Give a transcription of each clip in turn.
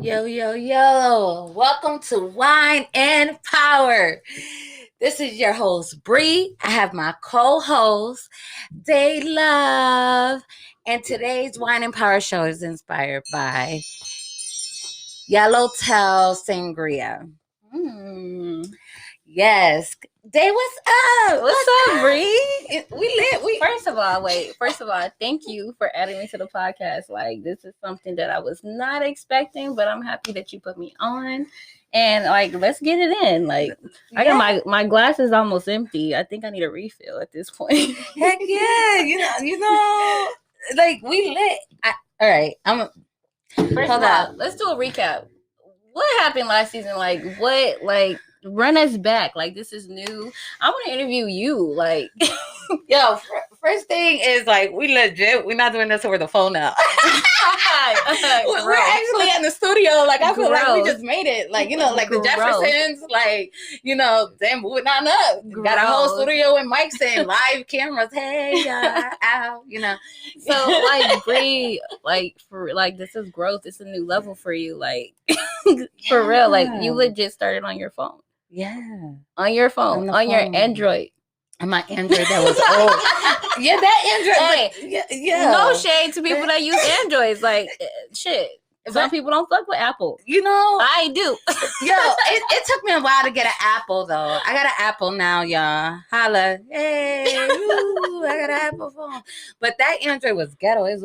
Yo, yo, yo. Welcome to Wine and Power. This is your host, Bree. I have my co-host, Day Love. And today's Wine and Power show is inspired by Yellowtail Sangria. Yes. Day, what's up? What's up, Bree? We lit. First of all, thank you for adding me to the podcast. Like, this is something that I was not expecting, but I'm happy that you put me on. And like, let's get it in. Like, I got my glass is almost empty. I think I need a refill at this point. Heck yeah, you know, like we lit. All right, First of all, let's do a recap. What happened last season? Like, run us back. Like, this is new. I want to interview you. Like, yo, first thing is like we're not doing this over the phone now. We're actually in the studio. Like, I feel like we just made it. Like, like the Jeffersons. Like, they're moving on up. Got a whole studio with mics and live cameras. Hey, ow, So like, Bree, this is growth. It's a new level for you. Like, for real. Like, you legit started on your phone. Yeah. On your phone. On your Android. On my Android that was old. Yeah, that Android. Hey, yeah. No shade to people that use Androids. Like, shit. Some people don't fuck with Apple. I do. Yo, it took me a while to get an Apple, though. I got an Apple now, y'all. Holla. Hey, I got an Apple phone. But that Android was ghetto. It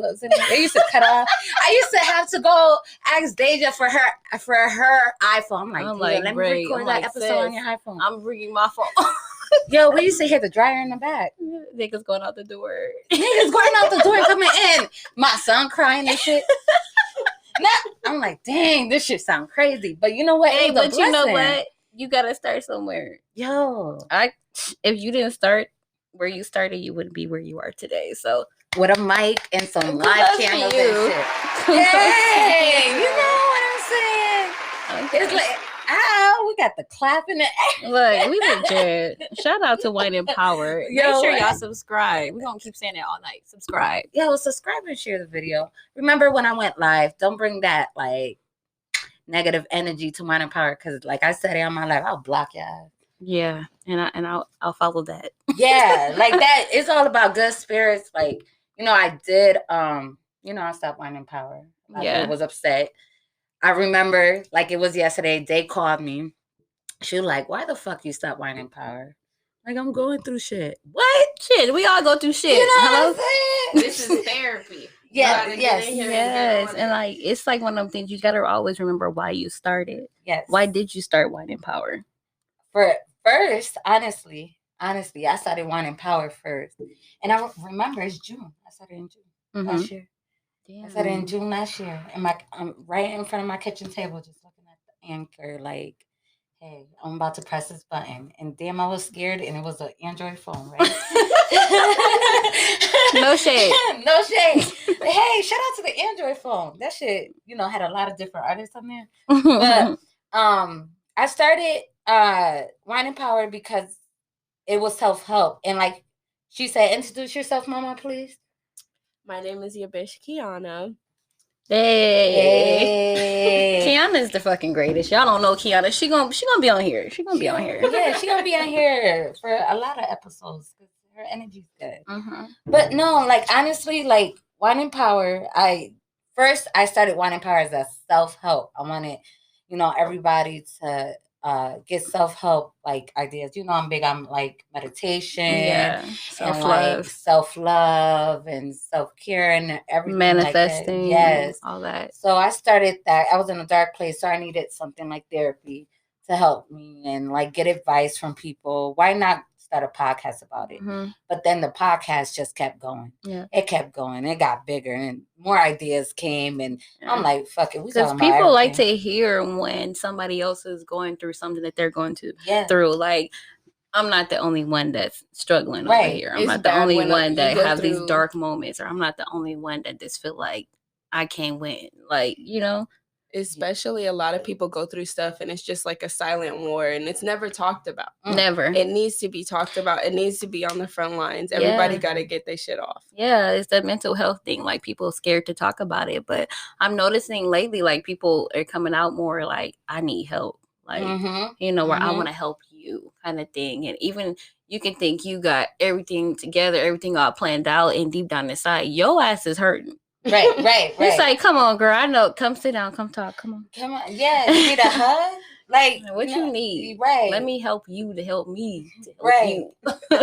used to cut off. I used to have to go ask Deja for her iPhone. I'm like, let me record that episode on your iPhone. I'm bringing my phone. Yo, we used to hear the dryer in the back. Niggas going out the door. Niggas going out the door coming in. My son crying and shit. I'm like, dang, this shit sound crazy. But you know what? Hey, but you know what? You gotta start somewhere. Yo. If you didn't start where you started, you wouldn't be where you are today. So with a mic and some live cameras and shit. Hey, you know what I'm saying? Okay. It's like, we got the clapping and look, we legit. Shout out to Wine and Power. Make sure y'all subscribe. We're gonna keep saying it all night. Subscribe. Yo, subscribe and share the video. Remember when I went live, don't bring that like negative energy to Wine and Power, because like I said it on my live, I'll block y'all. Yeah, and I'll follow that. Yeah, like that. It's all about good spirits. Like, I did I stopped Wine and Power. I was upset. I remember, like it was yesterday, they called me. She was like, why the fuck you stop Wine and Power? Like, I'm going through shit. What? Shit, we all go through shit. You know what I'm saying? This is therapy. Yes. And like, it's like one of them things you gotta always remember why you started. Yes. Why did you start Wine and Power? First, honestly, I started Wine and Power first. And I remember it's June. I started in June last year. Damn. I started in June last year. And I'm right in front of my kitchen table, just looking at the anchor, like, hey, I'm about to press this button. And damn, I was scared, and it was an Android phone, right? No shade. No shade. Hey, shout out to the Android phone. That shit, had a lot of different artists on there. But I started Wine and Power because it was self-help. And like she said, introduce yourself, mama, please. My name is your bitch, Kiana. Hey. Kiana is the fucking greatest. Y'all don't know Kiana. She gonna be on here. She gonna be on here. Yeah, she gonna be on here for a lot of episodes because her energy's good. But no, like honestly, like Wine and Power. I started Wine and Power as a self-help. I wanted, everybody to get self-help like ideas. I'm big on like meditation, self-love and self-care and everything, manifesting, like that. Yes, all that. So I started that. I was in a dark place, so I needed something like therapy to help me and like get advice from people. Why not start a podcast about it? But then the podcast just kept going. Yeah, it kept going. It got bigger and more ideas came, and I'm like, fuck it. Because people like to hear when somebody else is going through something that they're going through. Like, I'm not the only one that's struggling over here. I'm not the only one that have these dark moments, or I'm not the only one that just feel like I can't win. Like, especially a lot of people go through stuff and it's just like a silent war and it's never talked about. Never. It needs to be talked about. It needs to be on the front lines. Everybody got to get their shit off. Yeah, it's the mental health thing. Like, people are scared to talk about it. But I'm noticing lately, like, people are coming out more like, I need help. Like, you know, where I want to help you kind of thing. And even you can think you got everything together, everything all planned out, and deep down inside, your ass is hurting. Right. It's like, come on, girl. I know. Come sit down. Come talk. Come on. Yeah, you need a hug? Like, what you need? Right. Let me help you to help me to help you.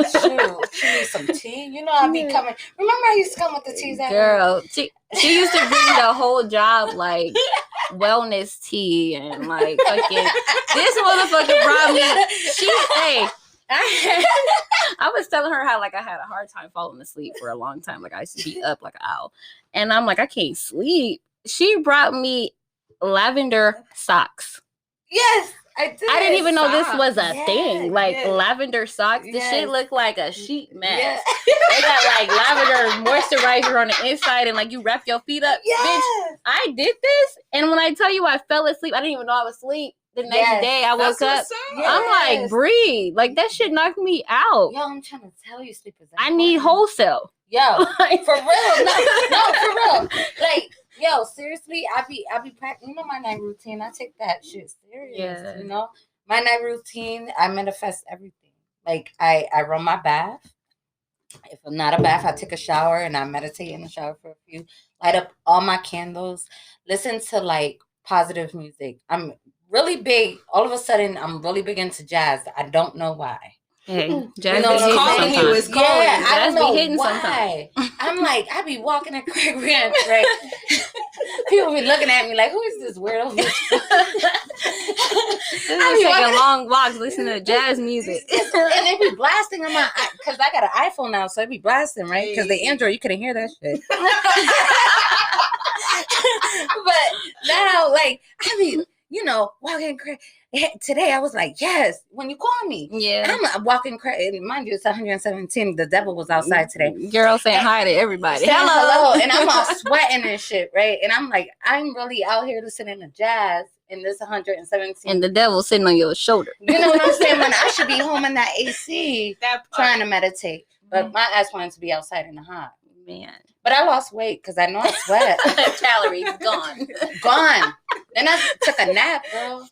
Shoot. She needs some tea. You know, I be coming. Remember I used to come with the teas? Girl, she used to bring the whole job, like, wellness tea and, like, fucking, this motherfucker brought me, I was telling her how, like, I had a hard time falling asleep for a long time. Like, I used to be up like an owl. And I'm like, I can't sleep. She brought me lavender socks. Yes, I did. I didn't even know this was a thing. Like, lavender socks. The shit looked like a sheet mask. They got, like, lavender moisturizer on the inside, and, like, you wrap your feet up. Bitch, I did this, and when I tell you I fell asleep, I didn't even know I was asleep. The next day I woke up, I'm like, breathe. Like, that shit knocked me out. Yo, I'm trying to tell you, sleep is important. I need wholesale. Yo, for real. No, for real. Like, yo, seriously, I be practicing. You know my night routine. I take that shit serious. Yeah. You know, my night routine. I manifest everything. Like, I run my bath. If I'm not a bath, I take a shower and I meditate in the shower for a few. Light up all my candles. Listen to, like, positive music. I'm really big. All of a sudden, I'm really big into jazz. I don't know why. Hey, jazz, you know, be calling you. It's calling. Yeah, I don't know be hitting why. I'm like, I be walking at Craig Ranch, right? People be looking at me like, who is this weirdo? I be taking long walks listening to jazz music. And they be blasting on my, because I got an iPhone now, so it be blasting, right? Because the Android, you couldn't hear that shit. But now, like, I be, you know, walking crazy. Today I was like, yes, when you call me. Yeah. And I'm walking crazy. Mind you, it's 117. The devil was outside today. Girl saying hi to everybody. Hello. And I'm all sweating and shit, right? And I'm like, I'm really out here listening to jazz in this 117. And the devil sitting on your shoulder. You know what I'm saying? When I should be home in that AC trying to meditate. But my ass wanted to be outside in the hot. Man. But I lost weight because I know I sweat. Calories gone. Then I took a nap, bro.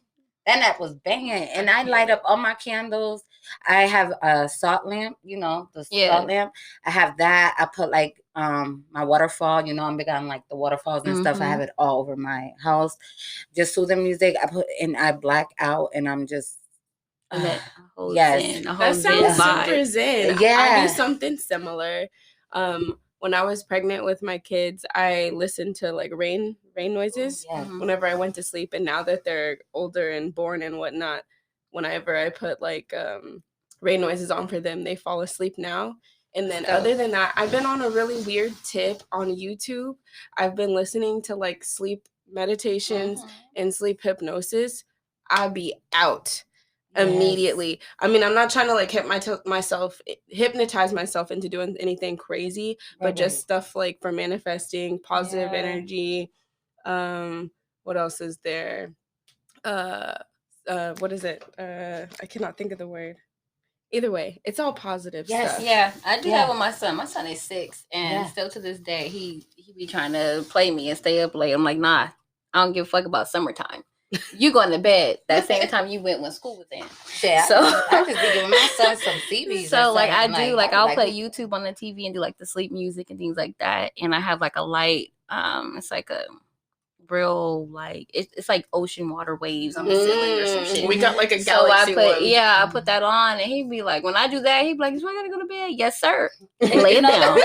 That nap was banging. And I light up all my candles. I have a salt lamp, you know, the salt lamp. I have that. I put, like, my waterfall. You know, I'm big on, like, the waterfalls and stuff. I have it all over my house. Just soothing music. I black out, and I'm just. That sounds super zen. Yeah. I do something similar. When I was pregnant with my kids, I listened to, like, rain noises whenever I went to sleep. And now that they're older and born and whatnot, whenever I put, like, rain noises on for them, they fall asleep now. And then other than that, I've been on a really weird tip on YouTube. I've been listening to, like, sleep meditations and sleep hypnosis. I'll be out immediately. I mean, I'm not trying to, like, hypnotize myself into doing anything crazy, but just stuff like for manifesting positive energy. What else is there? What is it? I cannot think of the word. Either way, it's all positive stuff. Yeah, I do that with my son. My son is 6, and still to this day, he be trying to play me and stay up late. I'm like, nah, I don't give a fuck about summertime. You going to bed that same time you went when school was in. Yeah, so I just be giving my son some CBs. So, like, I do, like, I'll play YouTube on the TV and do, like, the sleep music and things like that. And I have, like, a light. It's like a real, like, it's like ocean water waves on the ceiling or some shit. We got, like, a galaxy one. I put that on, and he'd be like, when I do that, he'd be like, "Do I gotta go to bed?" Yes, sir. And lay it down.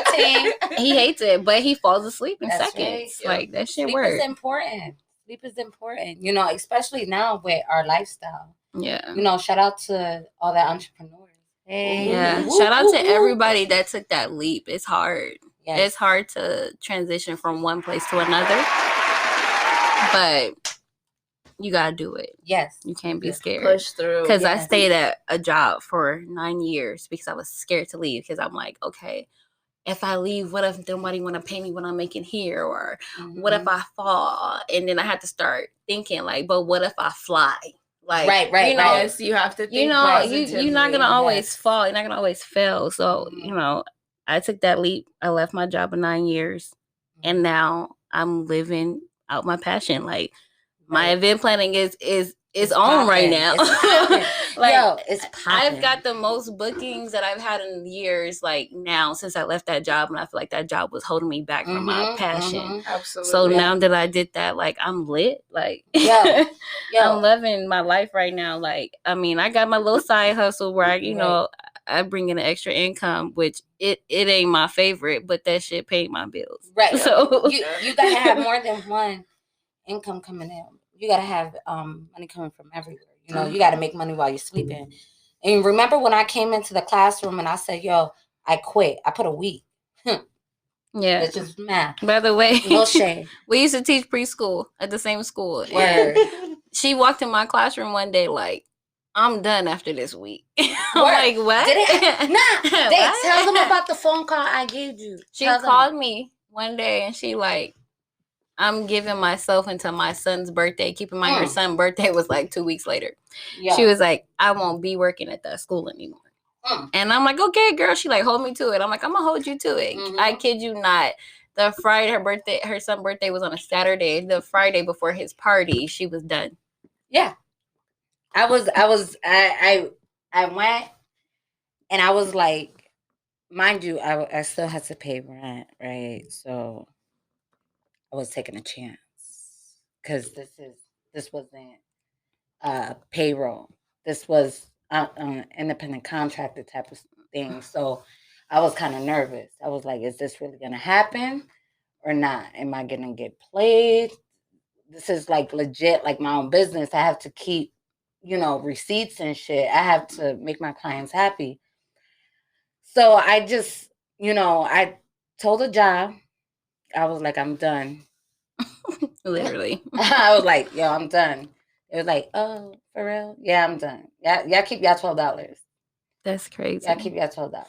He hates it, but he falls asleep in seconds. Right. Like, that shit works. Sleep is important. Sleep is important, you know, especially now with our lifestyle. Yeah. You know, shout out to all the entrepreneurs. Hey. Yeah. Shout out to everybody that took that leap. It's hard. Yes. It's hard to transition from one place to another. But you gotta do it. Yes. You can't be scared. Push through. Because I stayed at a job for 9 years because I was scared to leave. Because I'm like, okay, if I leave, what if nobody want to pay me what I'm making here? Or what if I fall? And then I had to start thinking like, but what if I fly? Like, right. Yes, you have to think you're not going to always fall. You're not going to always fail. So, I took that leap. I left my job in 9 years. And now I'm living out my passion. Like, my event planning is on right now. Like, yo, it's popping. I've got the most bookings that I've had in years, like now, since I left that job, and I feel like that job was holding me back from my passion. Absolutely. So now that I did that, like, I'm lit. Like, yo. I'm loving my life right now. Like, I mean, I got my little side hustle where I bring in an extra income, which it ain't my favorite, but that shit paid my bills. Right. So you gotta have more than one income coming in. You gotta have money coming from everywhere. You gotta make money while you're sleeping. And remember when I came into the classroom and I said, "Yo, I quit. I put a week." Yeah, it's just math. By the way, no shame. We used to teach preschool at the same school. Where she walked in my classroom one day like, I'm done after this week. I'm like, what? Tell them about the phone call I gave you. She called me one day and she like, I'm giving myself until my son's birthday. Keep in mind, her son's birthday was like 2 weeks later. Yeah. She was like, I won't be working at that school anymore. And I'm like, okay, girl. She like, hold me to it. I'm like, I'm gonna hold you to it. I kid you not. The Friday, her son's birthday was on a Saturday. The Friday before his party, she was done. Yeah. I went and I was like, mind you, I still had to pay rent, right? So I was taking a chance because this wasn't payroll. This was independent contractor type of thing. So I was kind of nervous. I was like, is this really gonna happen or not? Am I gonna get played? This is like legit, like my own business. I have to keep, receipts and shit. I have to make my clients happy. So I just, I told the job, I was like, I'm done. Literally. I was like, yo, I'm done. It was like, oh, for real? Yeah, I'm done. Y'all keep y'all $12. That's crazy. Y'all keep y'all $12.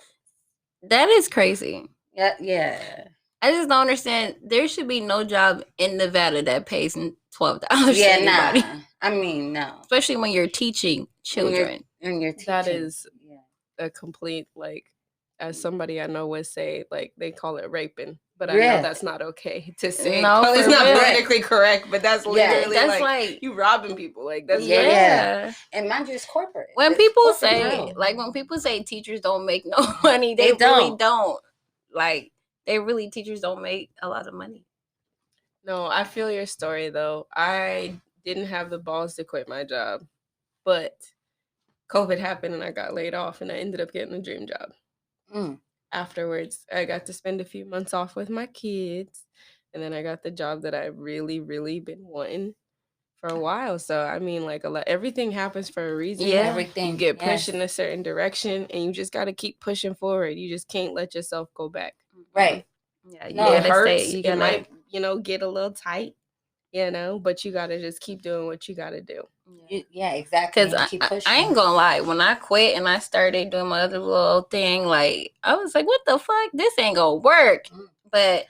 That is crazy. Yeah. I just don't understand. There should be no job in Nevada that pays $12 to anybody. Nah. I mean, no. Especially when you're teaching children. When you're teaching. That is a complete, like, as somebody I know would say, like, they call it raping. But I know that's not okay to say. No, it's not politically correct, but that's literally like you robbing people. Like, that's And mind you, it's corporate. When people say teachers don't make no money, they really don't. Like, teachers don't make a lot of money. No, I feel your story though. I didn't have the balls to quit my job, but COVID happened and I got laid off and I ended up getting a dream job. Afterwards, I got to spend a few months off with my kids, and then I got the job that I really, really been wanting for a while. So, I mean, like, everything happens for a reason. Yeah, everything. You get pushed in a certain direction, and you just got to keep pushing forward. You just can't let yourself go back. Right. Yeah, it hurts. It might, get a little tight, but you got to just keep doing what you got to do. Yeah, exactly. Because I ain't gonna lie, when I quit and I started doing my other little thing, like, I was like, what the fuck? This ain't gonna work. But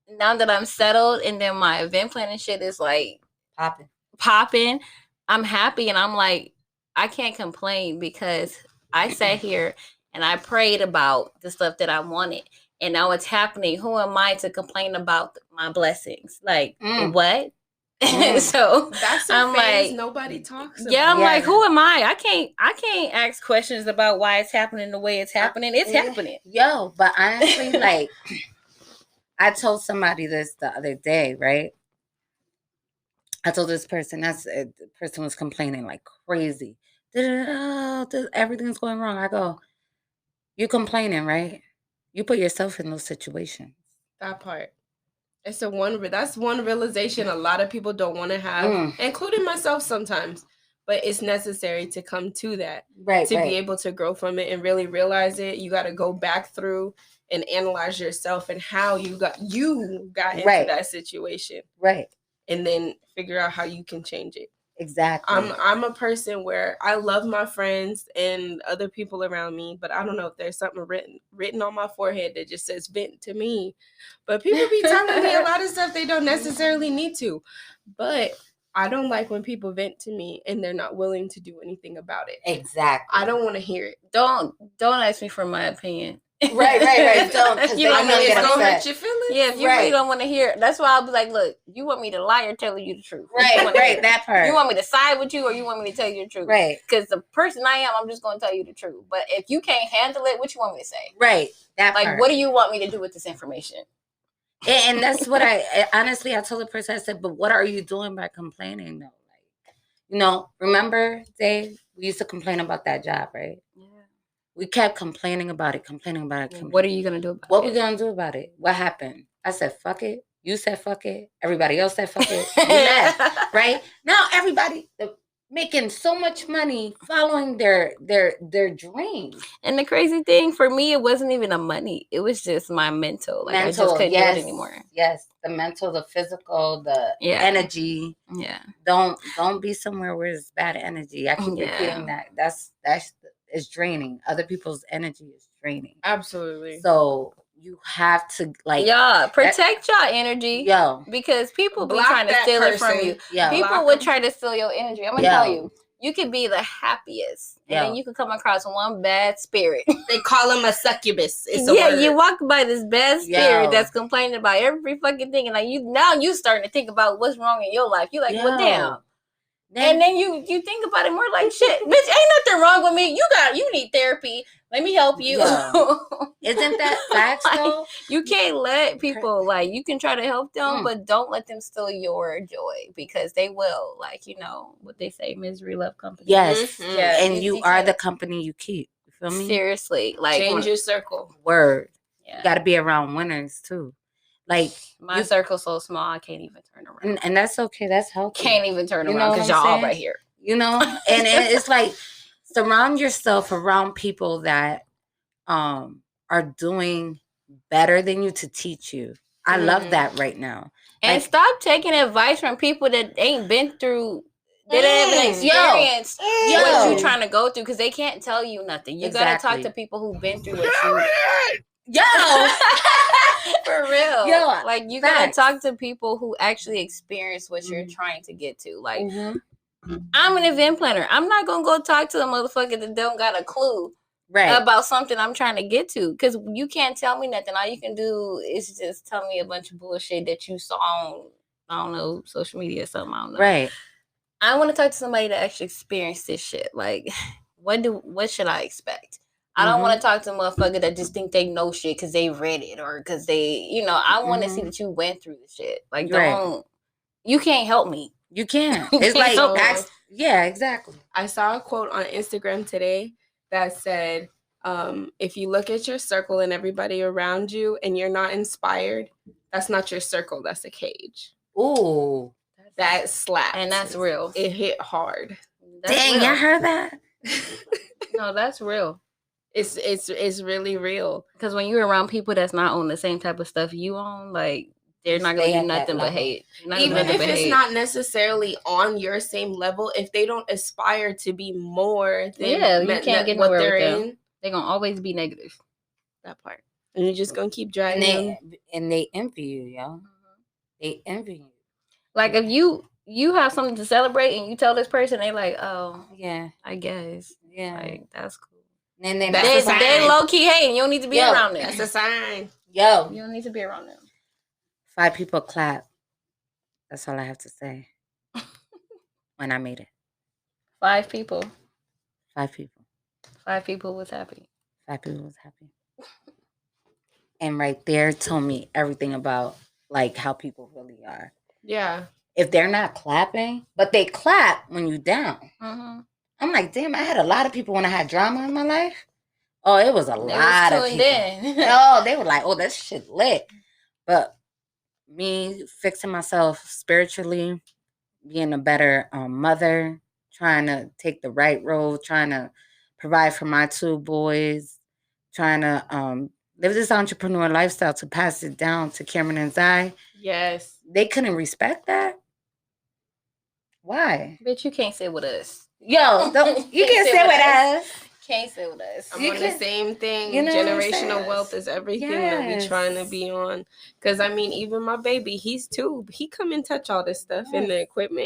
now that I'm settled and then my event planning shit is like popping, I'm happy and I'm like, I can't complain because I sat here and I prayed about the stuff that I wanted. And now it's happening. Who am I to complain about my blessings? Like, what? So that's I'm phase like, nobody talks about. Yeah, I'm like, who am I? I can't ask questions about why it's happening the way it's happening. It's happening. Yo, but honestly, like, I told somebody this the other day, right? I told this person, the person was complaining like crazy. Everything's going wrong. I go, you complaining, right? You put yourself in those situations. That part. That's one realization a lot of people don't want to have, including myself sometimes. But it's necessary to come to that, to be able to grow from it and really realize it. You got to go back through and analyze yourself and how you got into that situation, right? And then figure out how you can change it. Exactly. I'm a person where I love my friends and other people around me, but I don't know if there's something written on my forehead that just says vent to me. But people be telling me a lot of stuff they don't necessarily need to. But I don't like when people vent to me and they're not willing to do anything about it. Exactly. I don't want to hear it. Don't ask me for my opinion. Right. Don't, because you I know it's gonna hurt your feelings. Yeah, if you really don't want to hear it, that's why I'll be like, look, you want me to lie or tell you the truth? Right, that part. You want me to side with you or you want me to tell you the truth? Right. Because the person I am, I'm just going to tell you the truth. But if you can't handle it, what you want me to say? Right, that like, part. What do you want me to do with this information? And that's what I honestly, I told the person, I said, but what are you doing by complaining though? Like, remember, Dave, we used to complain about that job, right? Yeah. We kept complaining about it. What are you going to do about it? What we going to do about it? What happened? I said, fuck it. You said, fuck it. Everybody else said, fuck it. We left, right? Now everybody making so much money following their dreams. And the crazy thing for me, it wasn't even the money. It was just my mental. Like, I just couldn't do it anymore. Yes. The mental, the physical, the energy. Yeah. Don't be somewhere where there's bad energy. I keep repeating that. That's is draining. Other people's energy is draining. Absolutely. So you have to protect your energy. Because people be trying to steal it from you. People would try to steal your energy. I'm gonna tell you. You could be the happiest, and then you could come across one bad spirit. They call him a succubus. It's word. You walk by this bad spirit that's complaining about every fucking thing, and like you starting to think about what's wrong in your life. You're like, well, damn. And then you think about it more like, shit, bitch, ain't nothing wrong with me. You need therapy. Let me help you. Isn't that facts though? You can't let people, you can try to help them, but don't let them steal your joy, because they will. What they say, misery love company. Yes. Mm-hmm. Yeah. And you are the company you keep. You feel me? Seriously. Change your circle. Word. Yeah. You got to be around winners too. My circle's so small, I can't even turn around. And that's okay. That's healthy. Can't even turn around because y'all all right here. And it's like, surround yourself around people that are doing better than you to teach you. I love that right now. And stop taking advice from people that ain't been through, that haven't experienced what you're trying to go through, because they can't tell you nothing. You got to talk to people who've been through what you... For real. You gotta talk to people who actually experience what you're trying to get to. I'm an event planner. I'm not gonna go talk to a motherfucker that don't got a clue about something I'm trying to get to, because you can't tell me nothing. All you can do is just tell me a bunch of bullshit that you saw on, I don't know, social media or something. I don't know. Right. I want to talk to somebody that actually experienced this shit. What should I expect? I don't want to talk to a motherfucker that just think they know shit because they read it or because they, I want to see that you went through the shit. You can't help me. You can't. It's exactly. I saw a quote on Instagram today that said, if you look at your circle and everybody around you and you're not inspired, that's not your circle. That's a cage. Ooh. That slapped. And that's real. It hit hard. Dang, I heard that. No, that's real. It's really real. Because when you're around people that's not on the same type of stuff you own, they're not going to do nothing but hate. Even if it's not necessarily on your same level, if they don't aspire to be more than you can't get what they're in, they're going to always be negative. That part. And you're just going to keep dragging them. And they envy you, yo. They envy you. If you have something to celebrate and you tell this person, they like, oh, yeah, I guess. Yeah. That's cool. And then they low-key hating. You don't need to be around them. That's a sign. Yo. You don't need to be around them. 5 people clap. That's all I have to say. When I made it. 5 people. 5 people. 5 people was happy. 5 people was happy. And right there told me everything about how people really are. Yeah. If they're not clapping, but they clap when you down. Mm-hmm. I'm like, damn, I had a lot of people when I had drama in my life. Oh, it was a lot of people. Oh, they were like, oh, that shit lit. But me fixing myself spiritually, being a better mother, trying to take the right road, trying to provide for my 2 boys, trying to live this entrepreneur lifestyle to pass it down to Cameron and Zai. Yes. They couldn't respect that. Why? Bitch, you can't sit with us. Yo, you can't sit with us. Can't sit with us. I'm on the same thing. You know generational wealth is everything that we trying to be on. Because I mean, even my baby, he's 2. He come and touch all this stuff in the equipment.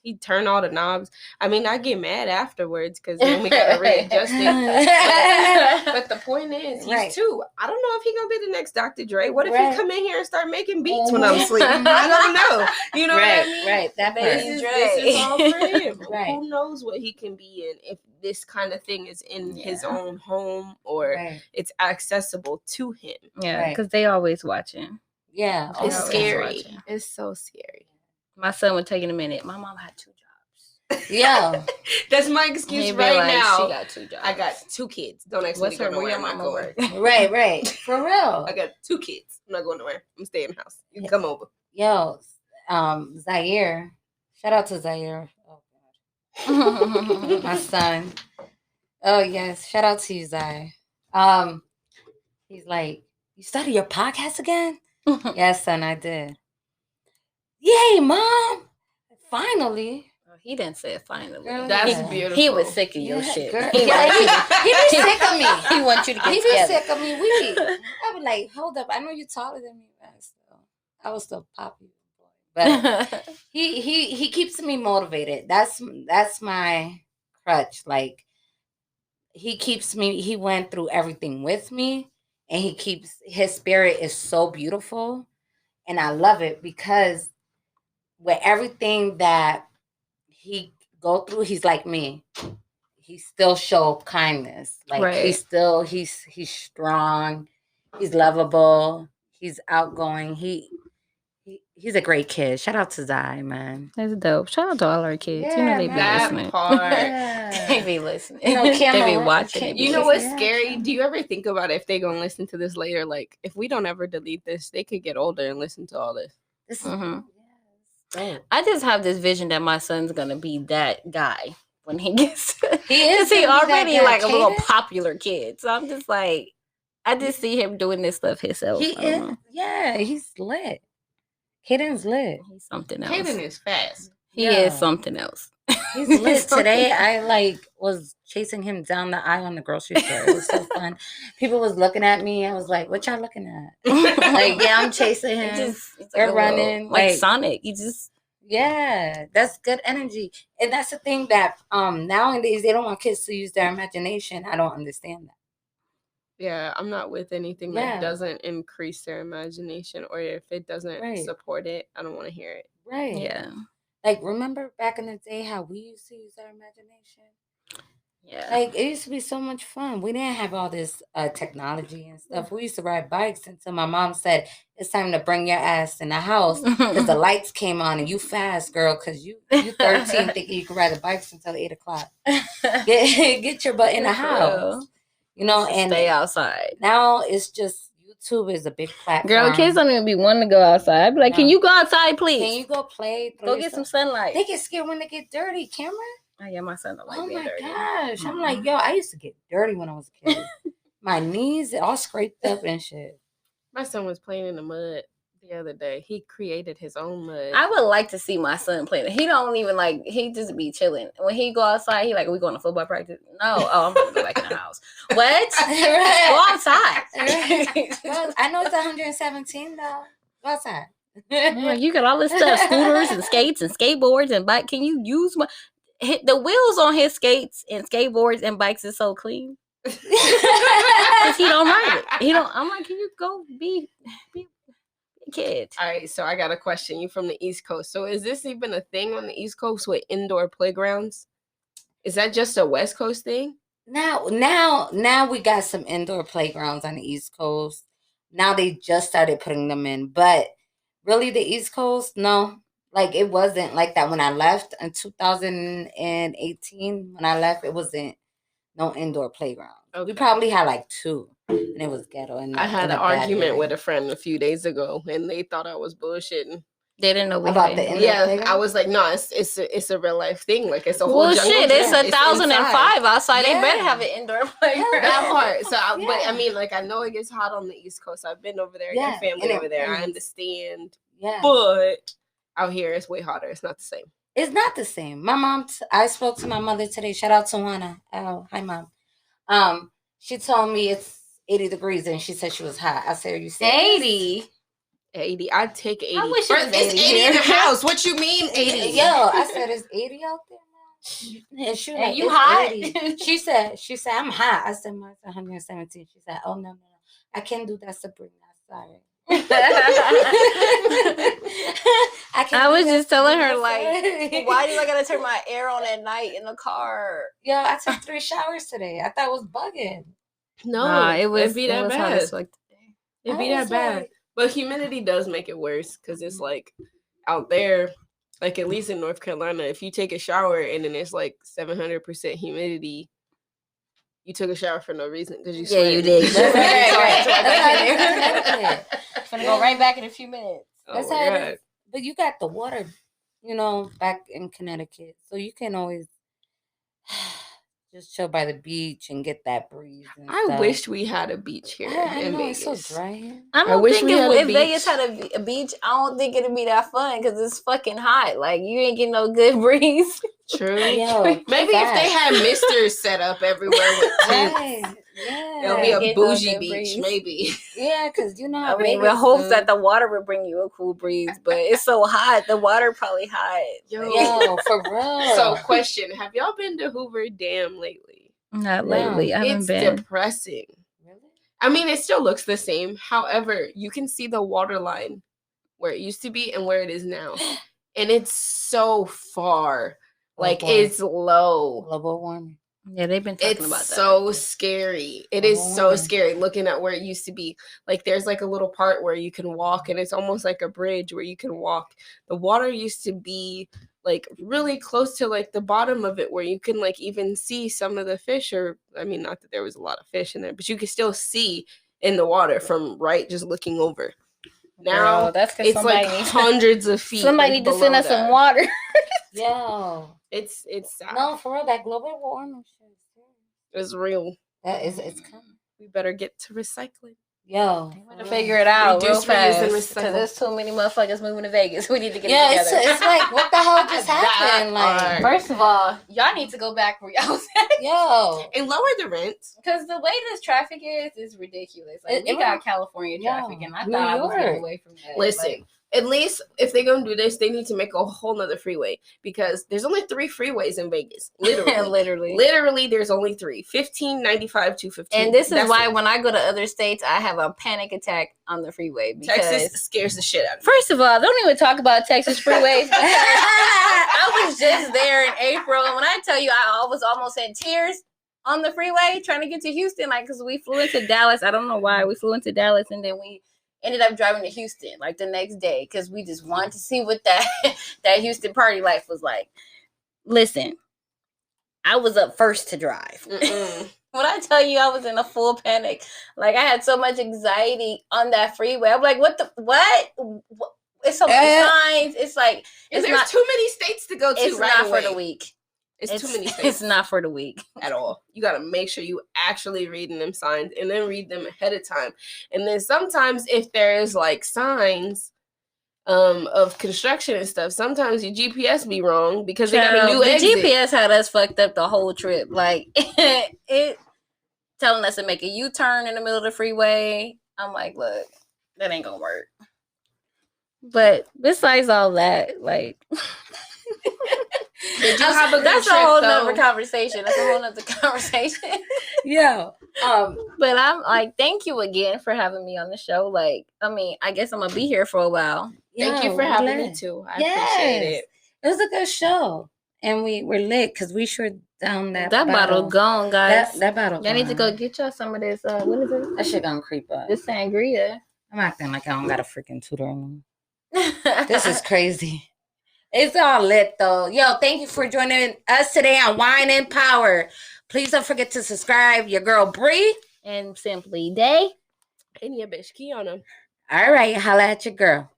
He turn all the knobs. I mean, I get mad afterwards because then we gotta readjust it. But the point is, he's 2. I don't know if he gonna be the next Dr. Dre. What if he come in here and start making beats when I'm asleep? I don't know. You know what I mean? Right. That this is all for him. Who knows what he can be in if this kind of thing is in his own home or it's accessible to him. Yeah, because they always watching. Yeah, it's scary. It's so scary. My son was taking a minute. My mom had 2 jobs. Yeah, that's my excuse right now. She got 2 jobs. I got 2 kids. Don't ask me to go nowhere. I'm not going. Right. For real. I got 2 kids. I'm not going nowhere. I'm staying in the house. You can come over. Yo, Zaire. Shout out to Zaire. Oh God. My son. Oh yes. Shout out to you, Zaire. He's like, you started your podcast again? Yes, son, I did. Yay, Mom! Finally. He didn't say it finally. Girl, that's beautiful. He was sick of your shit. Girl, he be sick of me. He wants you to get He together. be sick of me. I was like, hold up. I know you're taller than me, man. I was still popular. But he keeps me motivated. That's my crutch. Like, he keeps me. He went through everything with me, and his spirit is so beautiful, and I love it because with everything that he go through, he's like me. He still show kindness. Like he's strong. He's lovable. He's outgoing. He's a great kid. Shout out to Zai, man. That's dope. Shout out to all our kids. Yeah, you know they be listening. They be listening. They be watching. You know what's scary? Do you ever think about if they gonna listen to this later? Like, if we don't ever delete this, they could get older and listen to all this. I just have this vision that my son's gonna be that guy when he gets. He is. He already like a little popular kid, so I'm just like, I just see him doing this stuff himself. He is. Yeah, he's lit. Caden's lit. He's something else. Caden is fast. He is something else. He's lit. Today, I was chasing him down the aisle in the grocery store. It was so fun. People was looking at me. I was like, "What y'all looking at?" Like, yeah, I'm chasing him. They're running like Sonic. You just that's good energy, and that's the thing that nowadays they don't want kids to use their imagination. I don't understand that. Yeah, I'm not with anything that doesn't increase their imagination, or if it doesn't support it, I don't want to hear it. Right. Yeah. Like, remember back in the day how we used to use our imagination? Yeah. Like, it used to be so much fun. We didn't have all this technology and stuff. We used to ride bikes until my mom said, it's time to bring your ass in the house because the lights came on and you fast, girl, because you 13 thinking you can ride the bikes until 8 o'clock. Get your butt in the house. You know, and stay outside. Now it's just YouTube is a big platform. Girl, kids don't even be wanting to go outside. I'd be like, can you go outside, please? Can you go play? Go get some sunlight. They get scared when they get dirty, Cameron. Oh, yeah, my son don't like being dirty. Oh, my gosh. I'm like, yo, I used to get dirty when I was a kid. My knees all scraped up and shit. My son was playing in the mud the other day. He created his own mud. I would like to see my son playing. He don't even he just be chilling. When he go outside, he like, we going to football practice? No. Oh, I'm going to go back in the house. What? Go outside. Well, I know it's 117 though. Go outside. You got all this stuff, scooters and skates and skateboards and bike. Can you use the wheels on his skates and skateboards and bikes is so clean? Because he don't ride it. I'm like, can you go be a kid? All right, so I got a question. You from the East Coast. So is this even a thing on the East Coast with indoor playgrounds? Is that just a West Coast thing? Now we got some indoor playgrounds on the East Coast. Now they just started putting them in. But really the East Coast, no. Like, it wasn't like that when I left in 2018. When I left, it wasn't no indoor playground. Okay. We probably had like 2, and it was ghetto. And I had an argument with a friend a few days ago, and they thought I was bullshitting. They didn't know about the indoor playground? I was like, no, it's a real life thing. Like, it's a whole jungle. Shit, it's 1,005 outside. Yeah. They better have an indoor playground. That part. So, but I mean, like, I know it gets hot on the East Coast. I've been over there. Your family over there. I understand. Yeah. But out here, it's way hotter. It's not the same. It's not the same. My mom, I spoke to my mother today. Shout out to Juana. Oh, hi, Mom. She told me it's 80 degrees and she said she was hot. I said, are you serious? 80. I'd take 80. I wish it was 80 It's 80 in the house. What you mean 80? Yo, I said, it's 80 out there now? And she was like, you hot? 80. She said, I'm hot. I said, mine's 117. She said, oh, no. I can't do that, Sabrina. Sorry. I was just telling her, like, why do I gotta turn my air on at night in the car? Yo, I took 3 showers today. I thought it was bugging. No, it'd be that bad. It'd be that bad. But humidity does make it worse because it's like out there, like at least in North Carolina, if you take a shower and then it's like 700% humidity, you took a shower for no reason because you sweat. Yeah, you did. It's gonna go right back in a few minutes. That's how it is. But you got the water, back in Connecticut, so you can always just chill by the beach and get that breeze. I wish we had a beach here in Vegas. It's so dry. I wish if Vegas had a beach, I don't think it'd be that fun because it's fucking hot. Like, you ain't getting no good breeze. True. Maybe if they had misters set up everywhere with tents. Yeah. It'll be a bougie beach, maybe. Yeah, because I mean, we hope that the water would bring you a cool breeze, but it's so hot. The water probably hot. Yo, for real. So, question: have y'all been to Hoover Dam lately? Not lately. I haven't been. It's depressing. Really? I mean, it still looks the same. However, you can see the water line where it used to be and where it is now, and it's so far. Like, it's low. Global warming. Yeah, they've been talking about that. It's so scary. It is so scary looking at where it used to be. Like, there's like a little part where you can walk, and it's almost like a bridge where you can walk. The water used to be like really close to like the bottom of it where you can like even see some of the fish, or I mean, not that there was a lot of fish in there, but you can still see in the water from just looking over. Now, girl, that's it's like hundreds of feet. Somebody need to send us some water. Yo. It's sad. No, for real, that global warming shit is real. It's coming. We better get to recycling. Yo, we want to figure it out real fast because there's too many motherfuckers moving to Vegas. We need to get it together. It's like, what the hell just happened? Like, first of all, y'all need to go back where y'all was at. Yo, and lower the rent because the way this traffic is ridiculous. Like, we got California traffic, and I thought I was getting away from that. Listen. At least if they're going to do this, they need to make a whole nother freeway because there's only 3 freeways in Vegas. Literally, there's only 3. 15, 95, 215. And this is why when I go to other states, I have a panic attack on the freeway. Because Texas scares the shit out of me. First of all, don't even talk about Texas freeways. I was just there in April, and when I tell you I was almost in tears on the freeway trying to get to Houston, like, because we flew into Dallas. I don't know why. We flew into Dallas, and then we ended up driving to Houston like the next day because we just wanted to see what that Houston party life was like. Listen, I was up first to drive. When I tell you I was in a full panic, like I had so much anxiety on that freeway. I'm like, what? It's so many signs. It's like there's too many states to go to. It's not for the week. It's too many states. It's not for the week at all. You got to make sure you actually reading them signs and then read them ahead of time. And then sometimes if there's like signs of construction and stuff, sometimes your GPS be wrong because they got a new exit. The GPS had us fucked up the whole trip. Like it telling us to make a U-turn in the middle of the freeway. I'm like, look, that ain't gonna work. But besides all that, like did you have a good that's trip, a whole though? nother conversation. That's a whole nother conversation. Yeah. But I'm like, thank you again for having me on the show. Like, I mean, I guess I'm gonna be here for a while. Thank you for having me too. I appreciate it. It was a good show. And we were lit because we sure down that bottle gone, guys. That bottle y'all need to go get y'all some of this what is it? That shit gonna creep up. This sangria. I'm acting like I don't got a freaking tutor on. This is crazy. It's all lit though. Yo, thank you for joining us today on Wine and Power. Please don't forget to subscribe. Your girl Bree and Simply Day and your bitch Kiana. All right, holla at your girl.